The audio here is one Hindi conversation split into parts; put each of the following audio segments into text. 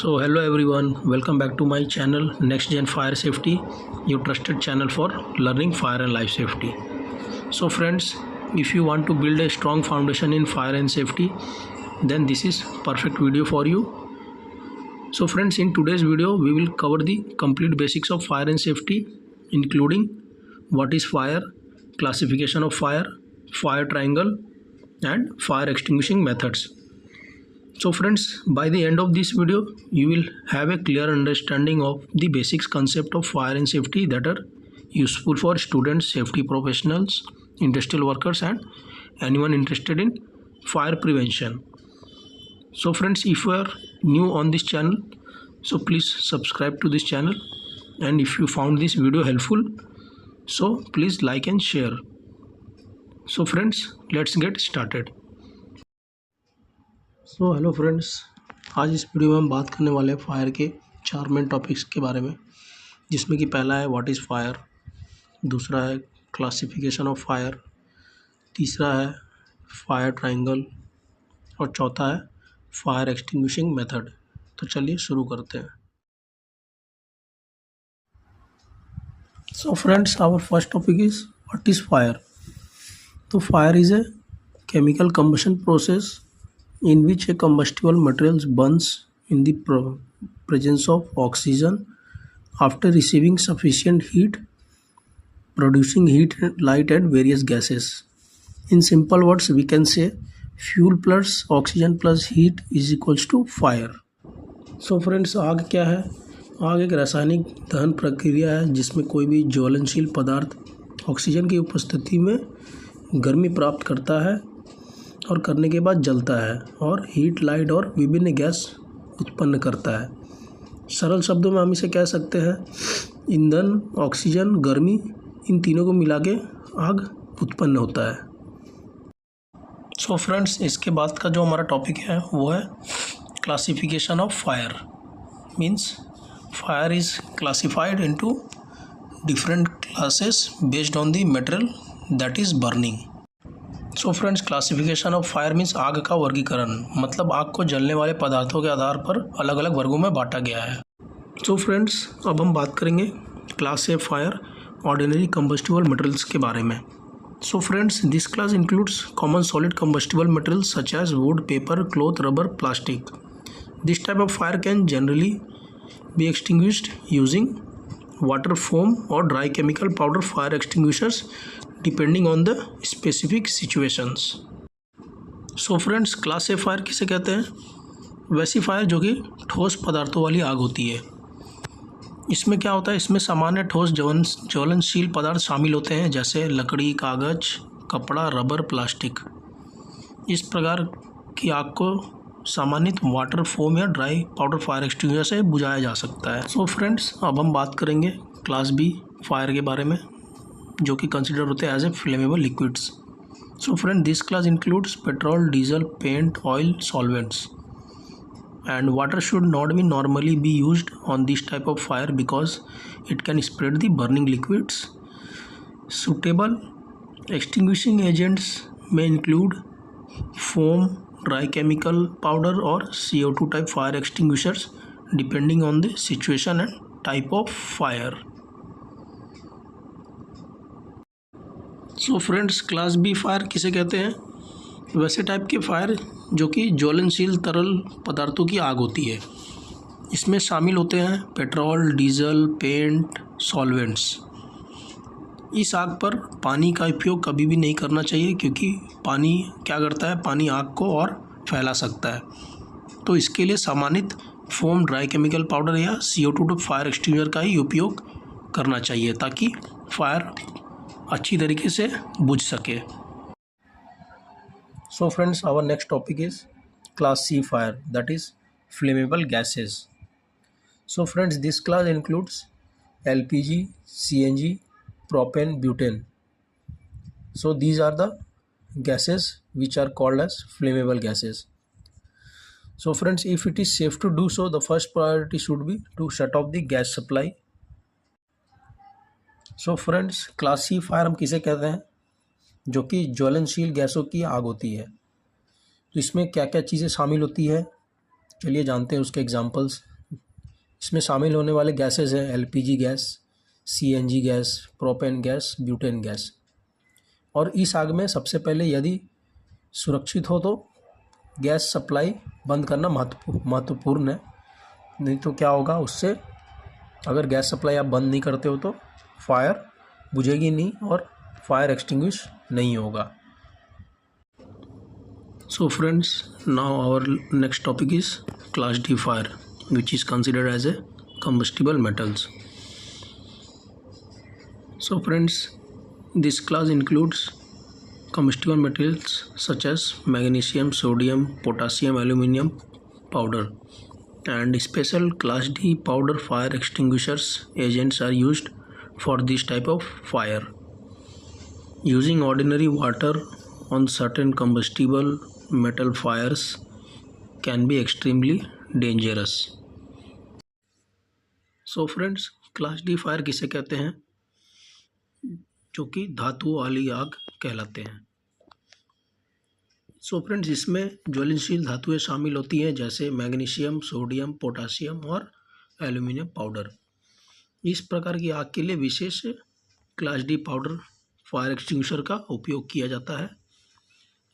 So hello everyone, welcome back to my channel Next Gen Fire Safety, your trusted channel for learning fire and life safety. So friends, if you want to build a strong foundation in fire and safety, then this is perfect video for you. So friends, in today's video we will cover the complete basics of fire and safety, including what is fire, classification of fire, fire triangle and fire extinguishing methods. So friends, by the end of this video, you will have a clear understanding of the basics concept of fire and safety that are useful for students, safety professionals, industrial workers and anyone interested in fire prevention. So friends, if you are new on this channel, so please subscribe to this channel, and if you found this video helpful, so please like and share. So friends, let's get started. So hello friends, आज इस वीडियो में हम बात करने वाले हैं फायर के 4 मेन टॉपिक्स के बारे में, जिसमें कि पहला है व्हाट इज़ फायर, दूसरा है क्लासिफिकेशन ऑफ फायर, तीसरा है फायर ट्रायंगल और चौथा है फायर एक्सटिंग्विशिंग मेथड। तो चलिए शुरू करते हैं। So friends, our first topic is what is fire. तो fire is a chemical combustion process in which a combustible material burns in the presence of oxygen after receiving sufficient heat, producing heat, light and various gases. In simple words, we can say fuel plus oxygen plus heat is equals to fire. So friends, आग क्या है? आग एक रासायनिक दहन प्रक्रिया है जिसमें कोई भी ज्वलनशील पदार्थ ऑक्सीजन की उपस्थिति में गर्मी प्राप्त करता है और करने के बाद जलता है और हीट, लाइट और विभिन्न गैस उत्पन्न करता है। सरल शब्दों में हम इसे कह सकते हैं ईंधन, ऑक्सीजन, गर्मी, इन तीनों को मिला के आग उत्पन्न होता है। सो फ्रेंड्स, इसके बाद का जो हमारा टॉपिक है वो है classification of fire. Means fire is classified into different classes based on the material that is burning. So friends, classification of fire means आग का वर्गीकरण, मतलब आग को जलने वाले पदार्थों के आधार पर अलग अलग वर्गों में बांटा गया है। सो फ्रेंड्स, अब हम बात करेंगे class A fire ordinary combustible materials के बारे में। So friends, this class includes common solid combustible materials such as wood, paper, cloth, rubber, plastic. This type of fire can generally be extinguished using water, foam और dry chemical powder fire extinguishers depending on the specific situations. So friends, class A fire किसे कहते हैं? वैसी फायर जो कि ठोस पदार्थों वाली आग होती है। इसमें क्या होता है, इसमें सामान्य ठोस ज्वलनशील पदार्थ शामिल होते हैं, जैसे लकड़ी, कागज, कपड़ा, रबर, प्लास्टिक। इस प्रकार की आग को सामान्यत वाटर, फोम या ड्राई पाउडर फायर एक्सटिंग्विशर से बुझाया जा सकता है। सो फ्रेंड्स, अब हम बात करेंगे क्लास बी फायर के बारे में, जो कि कंसिडर होते हैं as a flammable liquids. So friend, this class includes petrol, diesel, paint, oil, solvents and water should not be normally be used on this type of fire because it can spread the burning liquids. Suitable extinguishing agents में include foam, dry chemical powder और CO2 type fire extinguishers depending on the situation and type of fire. So friends, class B fire किसे कहते हैं? वैसे टाइप के फायर जो कि ज्वलनशील तरल पदार्थों की आग होती है। इसमें शामिल होते हैं पेट्रोल, डीजल, पेंट, सॉल्वेंट्स। इस आग पर पानी का उपयोग कभी भी नहीं करना चाहिए, क्योंकि पानी क्या करता है, पानी आग को और फैला सकता है। तो इसके लिए सामान्यत फोम, ड्राई केमिकल पाउडर या CO2 फायर एक्सटिंग्विशर का ही उपयोग करना चाहिए ताकि फायर अच्छी तरीके से बुझ सके। So friends, our next topic is class C fire, that is flammable gases. So friends, this class includes LPG, CNG, propane, butane. So these are the gases which are called as flammable gases. So friends, if it is safe to do so, the first priority should be to shut off the gas supply. So friends, class C fire हम किसे कहते हैं? जो कि ज्वलनशील गैसों की आग होती है। तो इसमें क्या क्या चीज़ें शामिल होती है? चलिए जानते हैं उसके एग्जांपल्स। इसमें शामिल होने वाले गैसेस हैं LPG gas, CNG gas, propane gas, butane gas. और इस आग में सबसे पहले यदि सुरक्षित हो तो गैस सप्लाई बंद करना महत्वपूर्ण है। नहीं तो क्या होगा उससे, अगर गैस सप्लाई आप बंद नहीं करते हो तो फायर बुझेगी नहीं और फायर एक्सटिंग्विश नहीं होगा। So friends, now our next topic is class D fire, which is considered as a combustible metals. So friends, this class includes combustible materials such as magnesium, sodium, potassium, aluminum powder, and special class D powder fire extinguishers agents are used for this type of fire. Using ordinary water on certain combustible metal fires can be extremely dangerous. So friends, class D fire किसे कहते हैं? जो कि धातु वाली आग कहलाते हैं। सो फ्रेंड्स, इसमें ज्वलनशील धातुएं शामिल होती हैं जैसे मैग्नीशियम, सोडियम, पोटासियम और एल्यूमिनियम पाउडर। इस प्रकार की आग के लिए विशेष class D powder fire extinguisher का उपयोग किया जाता है।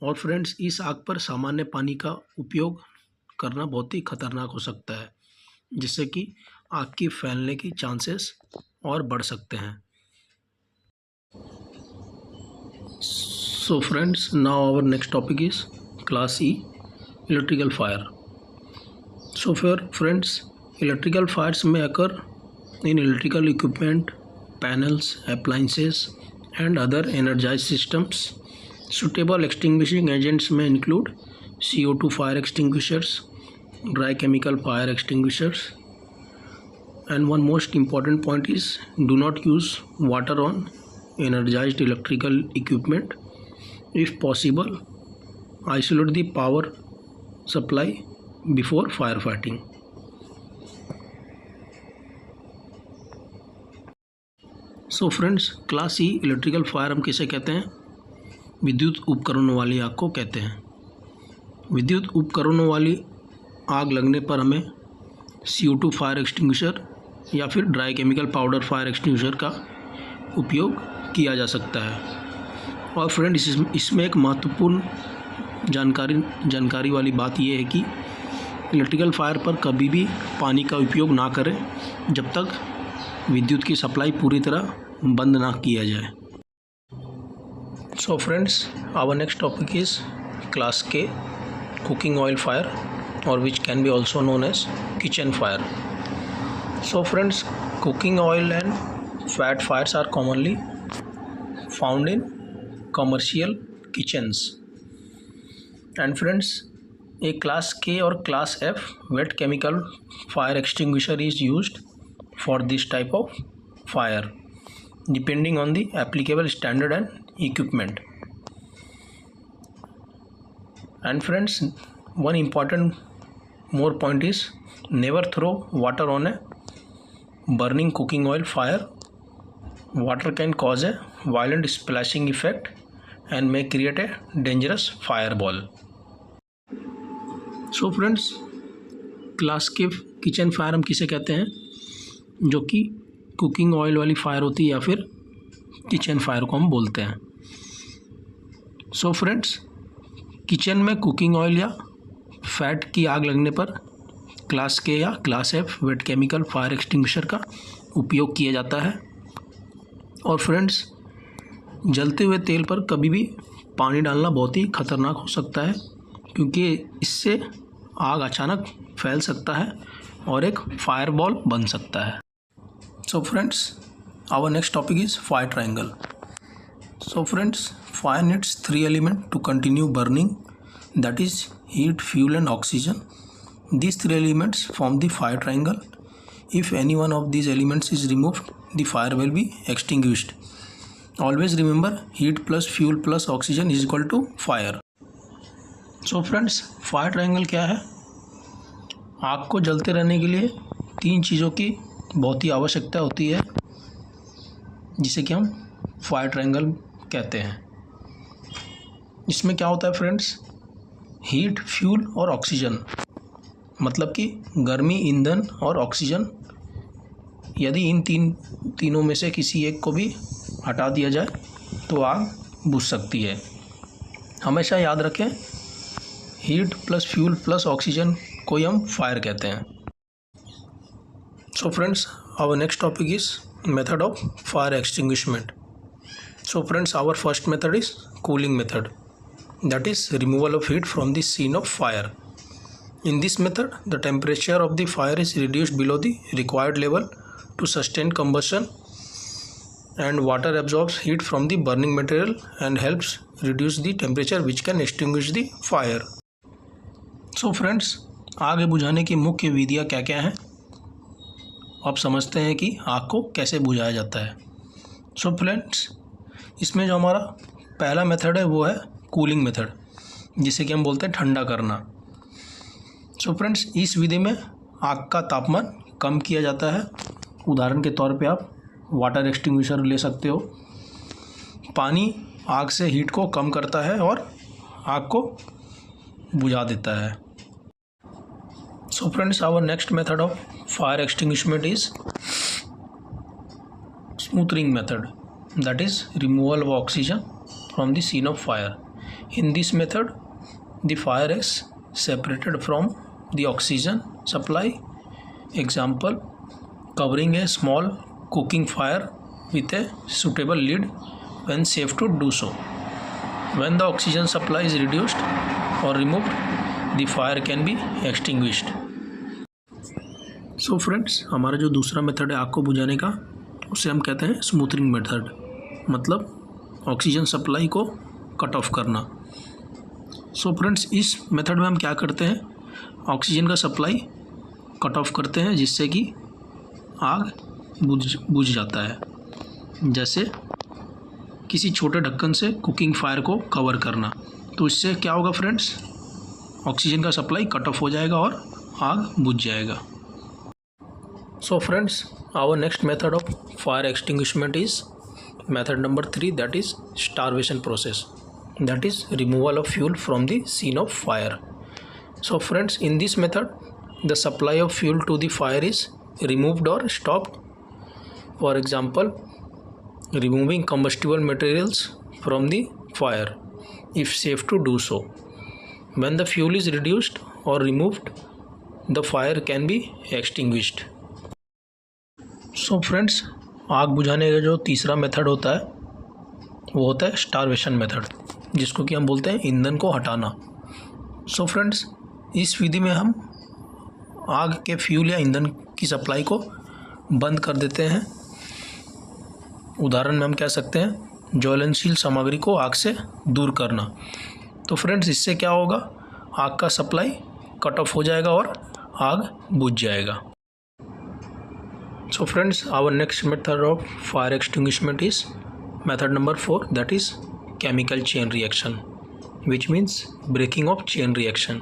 और फ्रेंड्स, इस आग पर सामान्य पानी का उपयोग करना बहुत ही खतरनाक हो सकता है, जिससे कि आग की फैलने की चांसेस और बढ़ सकते हैं। So friends, now our next topic is class E, electrical fire. So friends, electrical fires में occur in electrical equipment, panels, appliances and other energized systems. Suitable extinguishing agents may include CO2 fire extinguishers, dry chemical fire extinguishers, and one most important point is do not use water on energized electrical equipment. If possible, isolate the power supply before firefighting. So friends, class E electrical fire हम किसे कहते हैं? विद्युत उपकरणों वाली आग को कहते हैं। विद्युत उपकरणों वाली आग लगने पर हमें CO2 फायर एक्सटिंग्विशर या फिर dry chemical powder fire extinguisher का उपयोग किया जा सकता है। और फ्रेंड्स, इसमें एक महत्वपूर्ण जानकारी वाली बात यह है कि इलेक्ट्रिकल फायर पर कभी भी पानी का उपयोग ना करें जब तक विद्युत की सप्लाई पूरी तरह बंद ना किया जाए। So friends, our next topic is class K, cooking oil fire, और which can be also known as kitchen fire. So friends, cooking oil and fat fires are commonly found in commercial kitchens. And friends, a class K और class F wet chemical fire extinguisher is used for this type of fire depending on the applicable standard and equipment. And friends, one important more point is never throw water on a burning cooking oil fire. Water can cause a violent splashing effect and may create a dangerous fireball. So friends, class के किचन फायर हम किसे कहते हैं? जो कि कुकिंग ऑयल वाली फायर होती है या फिर किचन फायर को हम बोलते हैं। सो फ्रेंड्स, किचन में कुकिंग ऑयल या फैट की आग लगने पर क्लास के या class F wet chemical fire extinguisher का उपयोग किया जाता है। और फ्रेंड्स, जलते हुए तेल पर कभी भी पानी डालना बहुत ही खतरनाक हो सकता है, क्योंकि इससे आग अचानक फैल सकता है और एक फायरबॉल बन सकता है। So friends, our next topic is fire triangle. So friends, fire needs 3 elements to continue burning, that is heat, fuel and oxygen. These 3 elements form the fire triangle. If any one of these elements is removed, the fire will be extinguished. Always remember, heat plus fuel plus oxygen is equal to fire. So friends, fire triangle क्या है? आग को जलते रहने के लिए 3 चीज़ों की बहुत ही आवश्यकता होती है, जिसे कि हम फायर ट्रायंगल कहते हैं। इसमें क्या होता है फ्रेंड्स? हीट, फ्यूल और ऑक्सीजन, मतलब कि गर्मी, ईंधन और ऑक्सीजन, यदि इन तीनों में से किसी एक को भी हटा दिया जाए तो आग बुझ सकती है। हमेशा याद रखें, heat plus fuel plus oxygen को ही हम फायर कहते हैं। So friends, our next topic is method of fire extinguishment. So friends, our first method is cooling method, that is removal of heat from the scene of fire. In this method, the temperature of the fire is reduced below the required level to sustain combustion, and water absorbs heat from the burning material and helps reduce the temperature which can extinguish the fire. So friends, आग बुझाने की मुख्य विधियाँ क्या क्या हैं, आप समझते हैं कि आग को कैसे बुझाया जाता है। So friends, इसमें जो हमारा पहला मेथड है वो है कूलिंग मेथड, जिसे कि हम बोलते हैं ठंडा करना। सो फ्रेंड्स, इस विधि में आग का तापमान कम किया जाता है। उदाहरण के तौर पे आप वाटर एक्सटिंग्विशर ले सकते हो। पानी आग से हीट को कम करता है और आग को बुझा देता है। So friends, our next method of fire extinguishment is smothering method, that is removal of oxygen from the scene of fire. In this method, the fire is separated from the oxygen supply. Example, covering a small cooking fire with a suitable lid when safe to do so. When the oxygen supply is reduced or removed, the fire can be extinguished. So friends, हमारा जो दूसरा मेथड है आग को बुझाने का, उसे हम कहते हैं स्मूथरिंग मेथड, मतलब ऑक्सीजन सप्लाई को कट ऑफ करना। सो फ्रेंड्स, इस मेथड में हम क्या करते हैं, ऑक्सीजन का सप्लाई कट ऑफ करते हैं, जिससे कि आग बुझ जाता है। जैसे किसी छोटे ढक्कन से कुकिंग फायर को कवर करना, तो इससे क्या होगा फ्रेंड्स, ऑक्सीजन का सप्लाई कट ऑफ हो जाएगा और आग बुझ जाएगा। So friends, our next method of fire extinguishment is method number 3, that is starvation process, that is removal of fuel from the scene of fire. So friends, in this method the supply of fuel to the fire is removed or stopped. For example, removing combustible materials from the fire if safe to do so. When the fuel is reduced or removed, the fire can be extinguished. So friends, आग बुझाने का जो तीसरा मेथड होता है वो होता है स्टारवेशन मेथड, जिसको कि हम बोलते हैं ईंधन को हटाना। सो फ्रेंड्स, इस विधि में हम आग के फ्यूल या ईंधन की सप्लाई को बंद कर देते हैं। उदाहरण में हम कह सकते हैं ज्वलनशील सामग्री को आग से दूर करना। तो फ्रेंड्स, इससे क्या होगा, आग का सप्लाई कट ऑफ हो जाएगा और आग बुझ जाएगा। So friends, our next method of fire extinguishment is method number 4, that is chemical chain reaction, which means breaking of chain reaction.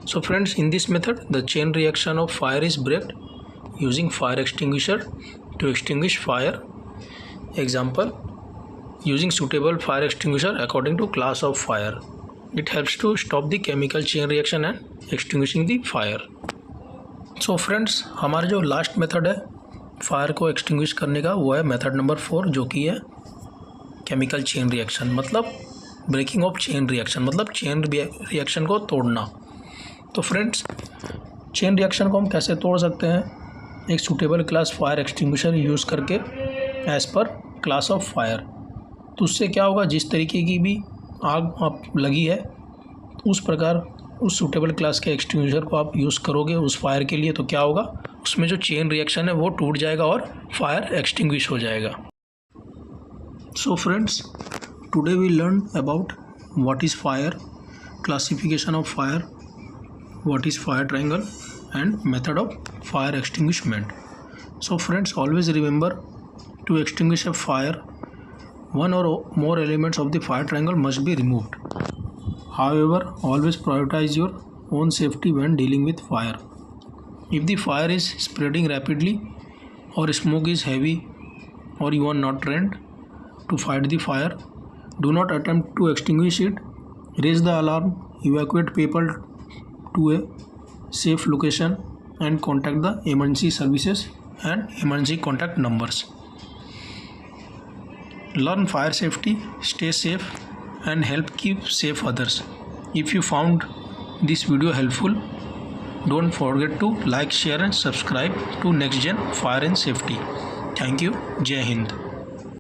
So friends, in this method the chain reaction of fire is braked using fire extinguisher to extinguish fire. Example, using suitable fire extinguisher according to class of fire. It helps to stop the chemical chain reaction and extinguishing the fire. So friends, हमारा जो लास्ट मेथड है फायर को एक्सटिंग्विश करने का, वो है मेथड नंबर 4, जो कि है केमिकल चेन रिएक्शन, मतलब ब्रेकिंग ऑफ चेन रिएक्शन, मतलब चेन रिएक्शन को तोड़ना। तो फ्रेंड्स, चेन रिएक्शन को हम कैसे तोड़ सकते हैं, एक suitable class fire extinguisher use करके as per class of fire. तो उससे क्या होगा, जिस तरीके की भी आग आप लगी है उस प्रकार उस सूटेबल क्लास के एक्सटिंग्विशर को आप यूज़ करोगे उस फायर के लिए, तो क्या होगा, उसमें जो चेन रिएक्शन है वो टूट जाएगा और फायर एक्सटिंग्विश हो जाएगा। So friends, today we learn about what is fire, classification of fire, what is fire triangle and method of fire extinguishment. So friends, always remember, to extinguish a fire, one or more elements of the fire triangle must be removed. However, always prioritize your own safety when dealing with fire. If the fire is spreading rapidly or smoke is heavy or you are not trained to fight the fire, do not attempt to extinguish it. Raise the alarm, evacuate people to a safe location, and contact the emergency services and emergency contact numbers. Learn fire safety, stay safe, and help keep safe others. If you found this video helpful, don't forget to like, share, and subscribe to Next Gen Fire and Safety. Thank you. Jai Hind.